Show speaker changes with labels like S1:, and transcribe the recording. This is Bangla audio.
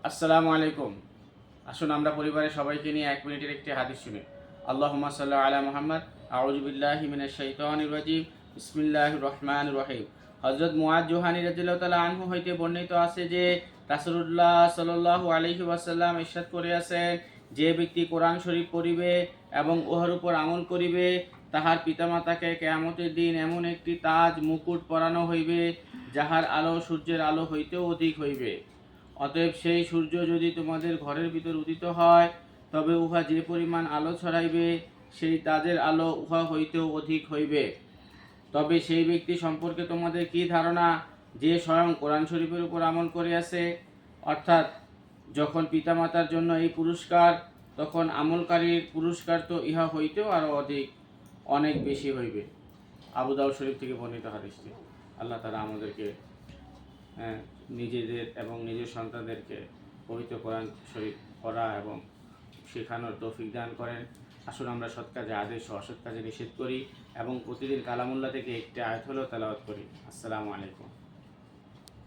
S1: আসসালামু আলাইকুম। আসুন আমরা পরিবারের সবাইকে নিয়ে ১ মিনিটের একটি হাদিস শুনি। আল্লাহুম্মা সাল্লি আলা মুহাম্মাদ, আউযু বিল্লাহি মিনাশ শাইতানির রাজীম, বিসমিল্লাহির রহমানির রহিম। হযরত মুআয জুহানী রাদিয়াল্লাহু তাআলা আনহু হইতে বর্ণিত আছে যে রাসূলুল্লাহ সাল্লাল্লাহু আলাইহি ওয়াসাল্লাম ইরশাদ করিয়াছেন, যে ব্যক্তি কোরআন শরীফ পড়িবে এবং উহার উপর আমল করিবে, তাহার পিতামাতাকে কিয়ামতের দিন এমন একটি তাজ মুকুট পরানো হইবে, যাহার আলো সূর্যের আলো হইতেও অধিক হইবে। অতএব সেই সূর্য যদি তোমাদের ঘরের ভিতর উদিত হয়, তবে উহা যে পরিমাণ আলো ছড়াইবে, সেই তাজের আলো উহা হইতেও অধিক হইবে। তবে সেই ব্যক্তি সম্পর্কে তোমাদের কি ধারণা, যে স্বয়ং কোরআন শরীফের উপর আমল করিয়াছে? অর্থাৎ যখন পিতামাতার জন্য এই পুরস্কার, তখন আমলকারীর পুরস্কার তো ইহা হইতেও আরও অনেক বেশি হইবে। আবু দাউদ শরীফ থেকে বর্ণিত হাদিসটি। আল্লাহ তাআলা আমাদেরকে নিজেদের এবং নিজের সন্তানদেরকে পবিত্র কোরআন শরীফ পড়া এবং শেখানোর তৌফিক দান করেন। আসুন আমরা সৎ কাজে আদেশ ও অসৎ কাজে নিষেধ করি এবং প্রতিদিন কালামুল্লাহ থেকে একটি আয়াত হলেও তেলাওয়াত করি। আসসালামু আলাইকুম।